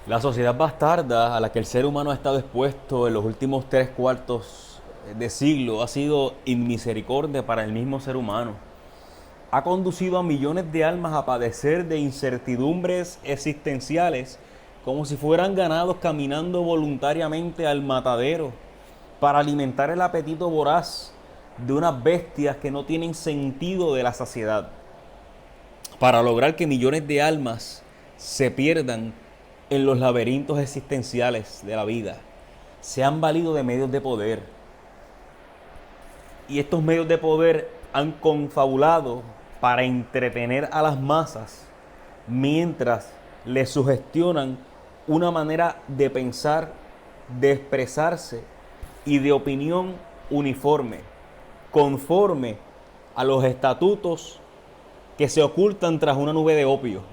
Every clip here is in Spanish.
La sociedad bastarda a la que el ser humano ha estado expuesto en los últimos 3 cuartos de siglo ha sido inmisericordia para el mismo ser humano. Ha conducido a millones de almas a padecer de incertidumbres existenciales como si fueran ganados caminando voluntariamente al matadero para alimentar el apetito voraz de unas bestias que no tienen sentido de la saciedad, para lograr que millones de almas se pierdan en los laberintos existenciales de la vida. Se han valido de medios de poder. Y estos medios de poder han confabulado para entretener a las masas mientras les sugestionan una manera de pensar, de expresarse y de opinión uniforme, conforme a los estatutos que se ocultan tras una nube de opio.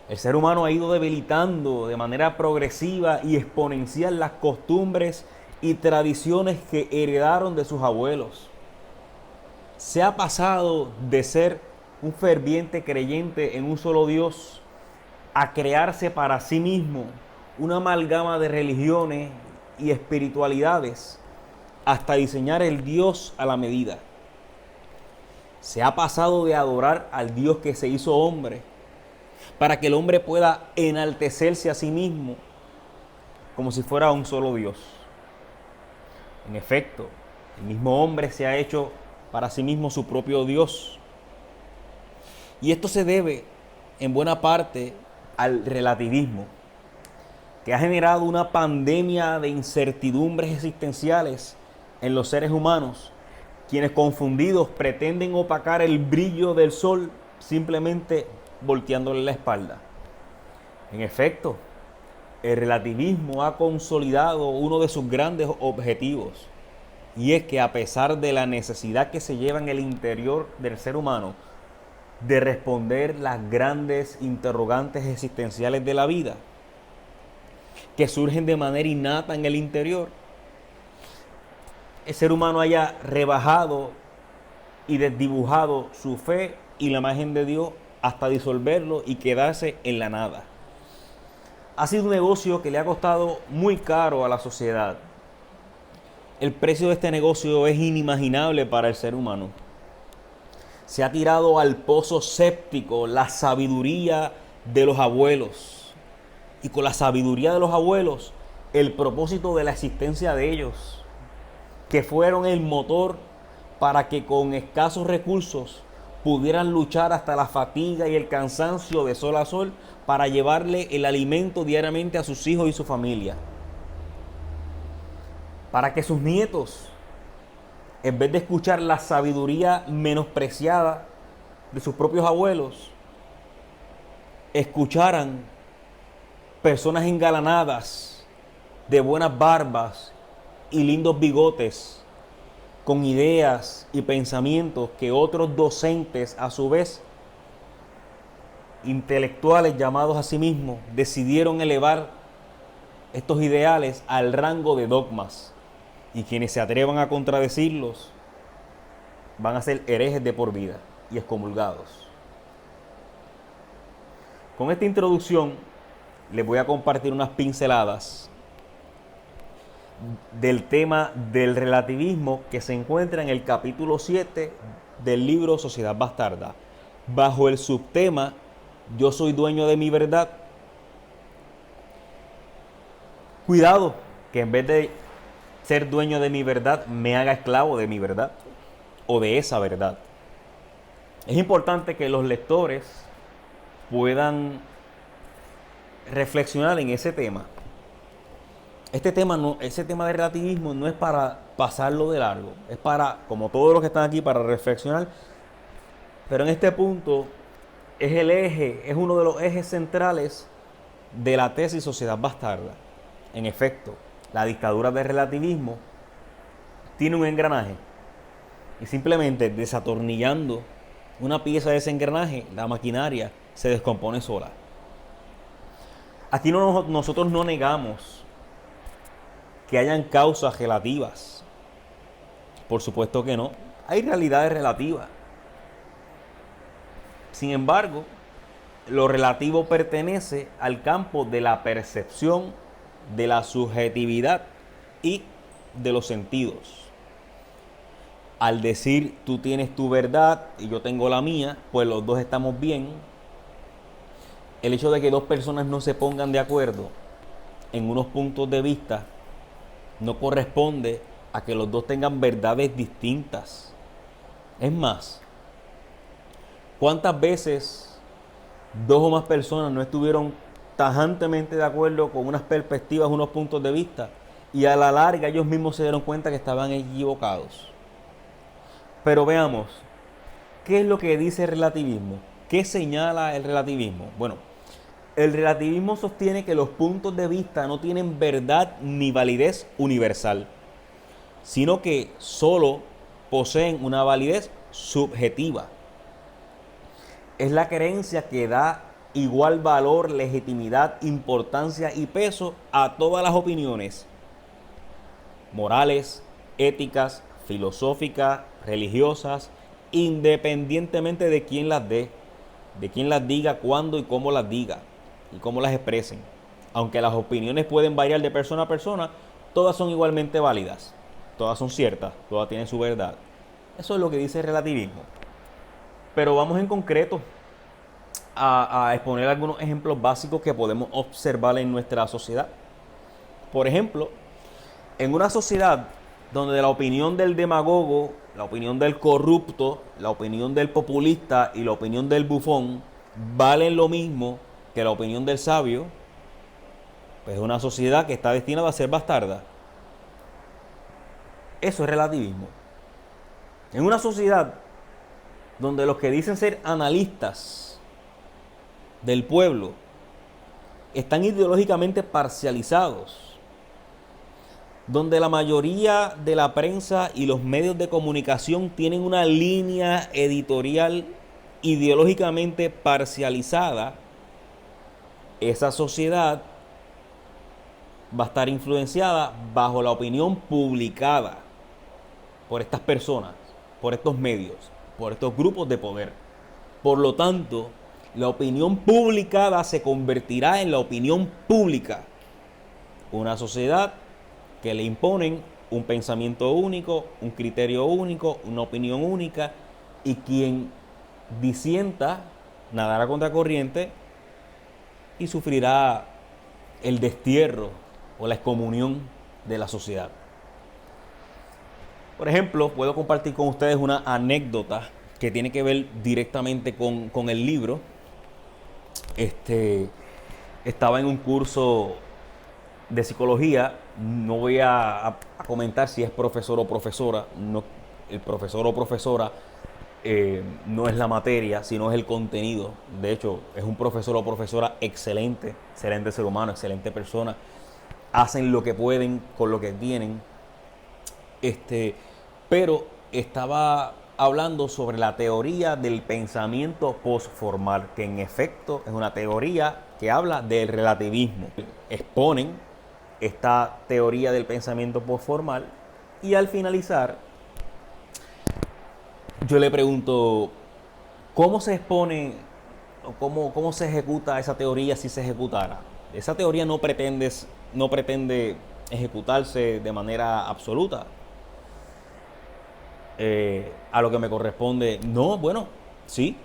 El ser humano ha ido debilitando de manera progresiva y exponencial las costumbres y tradiciones que heredaron de sus abuelos. Se ha pasado de ser un ferviente creyente en un solo Dios a crearse para sí mismo una amalgama de religiones y espiritualidades hasta diseñar el Dios a la medida. Se ha pasado de adorar al Dios que se hizo hombre para que el hombre pueda enaltecerse a sí mismo como si fuera un solo Dios. En efecto, el mismo hombre se ha hecho para sí mismo su propio Dios. Y esto se debe en buena parte al relativismo, que ha generado una pandemia de incertidumbres existenciales en los seres humanos, quienes confundidos pretenden opacar el brillo del sol simplemente volteándole la espalda. En efecto, el relativismo ha consolidado uno de sus grandes objetivos, y es que a pesar de la necesidad que se lleva en el interior del ser humano de responder las grandes interrogantes existenciales de la vida, que surgen de manera innata en el interior, el ser humano haya rebajado y desdibujado su fe y la imagen de Dios hasta disolverlo y quedarse en la nada. Ha sido un negocio que le ha costado muy caro a la sociedad. El precio de este negocio es inimaginable para el ser humano. Se ha tirado al pozo séptico la sabiduría de los abuelos. Y con la sabiduría de los abuelos, el propósito de la existencia de ellos, que fueron el motor para que con escasos recursos pudieran luchar hasta la fatiga y el cansancio de sol a sol para llevarle el alimento diariamente a sus hijos y su familia. Para que sus nietos, en vez de escuchar la sabiduría menospreciada de sus propios abuelos, escucharan personas engalanadas, de buenas barbas y lindos bigotes, con ideas y pensamientos que otros docentes, a su vez, intelectuales llamados a sí mismos, decidieron elevar estos ideales al rango de dogmas. Y quienes se atrevan a contradecirlos van a ser herejes de por vida y excomulgados. Con esta introducción les voy a compartir unas pinceladas del tema del relativismo que se encuentra en el capítulo 7 del libro Sociedad Bastarda, bajo el subtema Yo soy dueño de mi verdad. Cuidado, que en vez de ser dueño de mi verdad me haga esclavo de mi verdad o de esa verdad. Es importante que los lectores puedan reflexionar en ese tema. Ese tema de relativismo no es para pasarlo de largo, es para, como todos los que están aquí, para reflexionar. Pero en este punto es el eje, es uno de los ejes centrales de la tesis Sociedad Bastarda. En efecto, la dictadura del relativismo tiene un engranaje y simplemente desatornillando una pieza de ese engranaje, la maquinaria se descompone sola. Aquí nosotros no negamos que hayan causas relativas. Por supuesto que no. Hay realidades relativas. Sin embargo, lo relativo pertenece al campo de la percepción, de la subjetividad y de los sentidos. Al decir tú tienes tu verdad y yo tengo la mía, pues los dos estamos bien. El hecho de que dos personas no se pongan de acuerdo en unos puntos de vista no corresponde a que los dos tengan verdades distintas. Es más, ¿cuántas veces dos o más personas no estuvieron tajantemente de acuerdo con unas perspectivas, unos puntos de vista, y a la larga ellos mismos se dieron cuenta que estaban equivocados? Pero veamos, ¿qué es lo que dice el relativismo? ¿Qué señala el relativismo? Bueno, el relativismo sostiene que los puntos de vista no tienen verdad ni validez universal, sino que solo poseen una validez subjetiva. Es la creencia que da igual valor, legitimidad, importancia y peso a todas las opiniones morales, éticas, filosóficas, religiosas, independientemente de quién las dé, de quién las diga, cuándo y cómo las diga y cómo las expresen. Aunque las opiniones pueden variar de persona a persona, todas son igualmente válidas, todas son ciertas, todas tienen su verdad. Eso es lo que dice el relativismo. Pero vamos en concreto a exponer algunos ejemplos básicos que podemos observar en nuestra sociedad. Por ejemplo, en una sociedad donde la opinión del demagogo, la opinión del corrupto, la opinión del populista y la opinión del bufón valen lo mismo que la opinión del sabio, pues es una sociedad que está destinada a ser bastarda. Eso es relativismo. En una sociedad donde los que dicen ser analistas del pueblo están ideológicamente parcializados, donde la mayoría de la prensa y los medios de comunicación tienen una línea editorial ideológicamente parcializada, esa sociedad va a estar influenciada bajo la opinión publicada por estas personas, por estos medios, por estos grupos de poder. Por lo tanto, la opinión publicada se convertirá en la opinión pública. Una sociedad que le imponen un pensamiento único, un criterio único, una opinión única, y quien disienta nadará contra corriente y sufrirá el destierro o la excomunión de la sociedad. Por ejemplo, puedo compartir con ustedes una anécdota que tiene que ver directamente con el libro. Estaba en un curso de psicología. No voy a comentar si es profesor o profesora. No, el profesor o profesora no es la materia, sino es el contenido. De hecho, es un profesor o profesora excelente, excelente ser humano, excelente persona. Hacen lo que pueden con lo que tienen. Pero estaba hablando sobre la teoría del pensamiento postformal, que en efecto es una teoría que habla del relativismo. Exponen esta teoría del pensamiento postformal y al finalizar yo le pregunto cómo se expone o cómo se ejecuta esa teoría si se ejecutara. Esa teoría no pretende ejecutarse de manera absoluta. A lo que me corresponde, no, bueno, sí,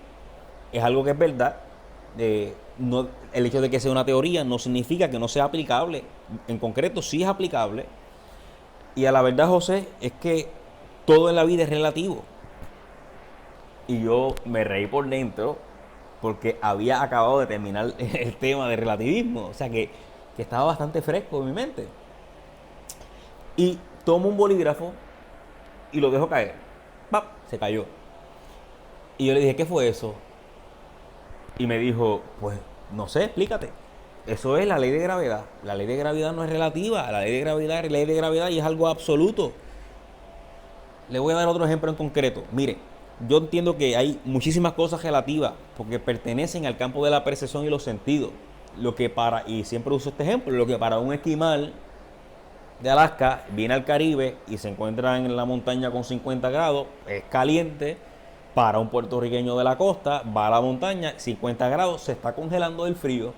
es algo que es verdad. No, el hecho de que sea una teoría no significa que no sea aplicable. En concreto, sí es aplicable. Y a la verdad, José, es que todo en la vida es relativo. Y yo me reí por dentro porque había acabado de terminar el tema de relativismo. O sea que estaba bastante fresco en mi mente. Y tomo un bolígrafo y lo dejo caer. ¡Pap! Se cayó. Y yo le dije, ¿qué fue eso? Y me dijo, pues no sé, explícate. Eso es la ley de gravedad. La ley de gravedad no es relativa. La ley de gravedad es ley de gravedad y es algo absoluto. Le voy a dar otro ejemplo en concreto. Mire, yo entiendo que hay muchísimas cosas relativas porque pertenecen al campo de la percepción y los sentidos. Y siempre uso este ejemplo, lo que para un esquimal de Alaska viene al Caribe y se encuentra en la montaña con 50 grados, es caliente, para un puertorriqueño de la costa, va a la montaña, 50 grados, se está congelando del frío.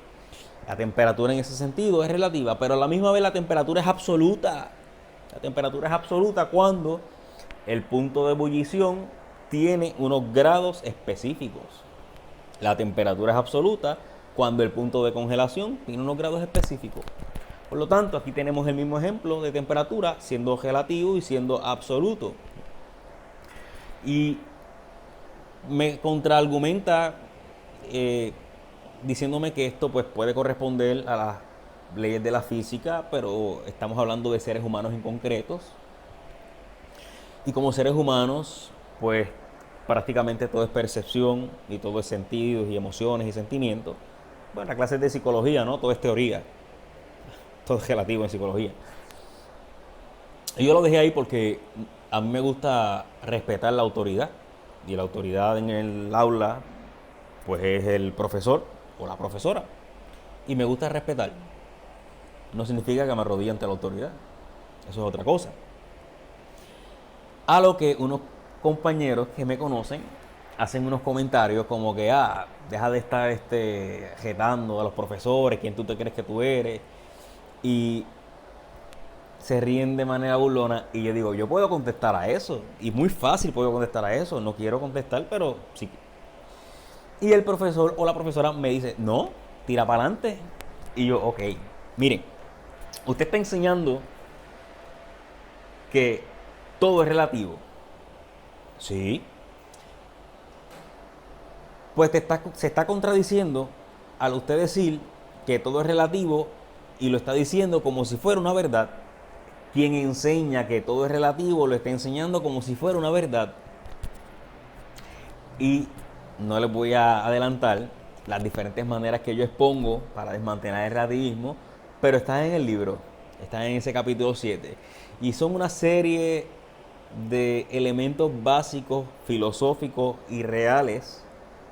La temperatura en ese sentido es relativa, pero a la misma vez la temperatura es absoluta. La temperatura es absoluta cuando el punto de ebullición tiene unos grados específicos. La temperatura es absoluta cuando el punto de congelación tiene unos grados específicos. Por lo tanto, aquí tenemos el mismo ejemplo de temperatura siendo relativo y siendo absoluto. Y me contraargumenta diciéndome que esto pues puede corresponder a las leyes de la física, pero estamos hablando de seres humanos en concretos. Y como seres humanos, pues prácticamente todo es percepción y todo es sentidos y emociones y sentimientos. Bueno, la clase de psicología, ¿no? Todo es teoría. Todo es relativo en psicología. Y yo lo dejé ahí porque a mí me gusta respetar la autoridad. Y la autoridad en el aula, pues es el profesor o la profesora. Y me gusta respetar. No significa que me arrodille ante la autoridad. Eso es otra cosa. A lo que unos compañeros que me conocen hacen unos comentarios como que, deja de estar jetando a los profesores, quién tú te crees que tú eres. Y se ríen de manera burlona y yo digo, yo puedo contestar a eso. Y muy fácil puedo contestar a eso. No quiero contestar, pero sí. Y el profesor o la profesora me dice, no, tira para adelante. Y yo, ok, miren, usted está enseñando que todo es relativo. Sí. Pues se está contradiciendo al usted decir que todo es relativo y lo está diciendo como si fuera una verdad. Quien enseña que todo es relativo lo está enseñando como si fuera una verdad. Y no les voy a adelantar las diferentes maneras que yo expongo para desmantelar el relativismo, pero está en el libro, está en ese capítulo 7. Y son una serie de elementos básicos, filosóficos y reales,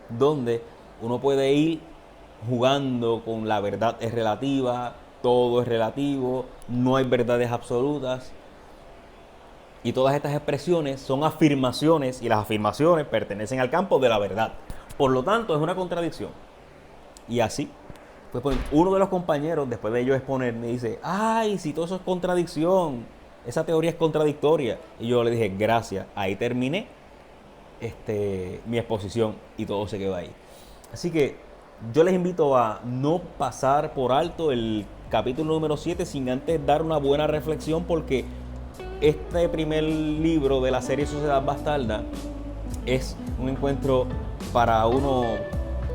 donde uno puede ir jugando con la verdad es relativa, todo es relativo, no hay verdades absolutas. Y todas estas expresiones son afirmaciones y las afirmaciones pertenecen al campo de la verdad. Por lo tanto, es una contradicción. Y así, pues uno de los compañeros, después de yo exponer, me dice, ay, si todo eso es contradicción, esa teoría es contradictoria. Y yo le dije, gracias, ahí terminé mi exposición y todo se quedó ahí. Así que yo les invito a no pasar por alto el capítulo número 7 sin antes dar una buena reflexión, porque este primer libro de la serie Sociedad Bastarda es un encuentro para uno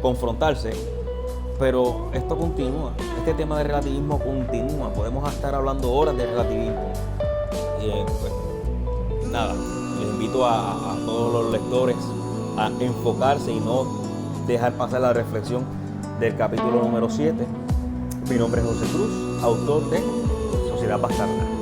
confrontarse, pero esto continúa, este tema de relativismo continúa, podemos estar hablando horas de relativismo. Y pues nada, les invito a todos los lectores a enfocarse y no dejar pasar la reflexión del capítulo número 7. Mi nombre es José Cruz, autor de Sociedad Bastarda.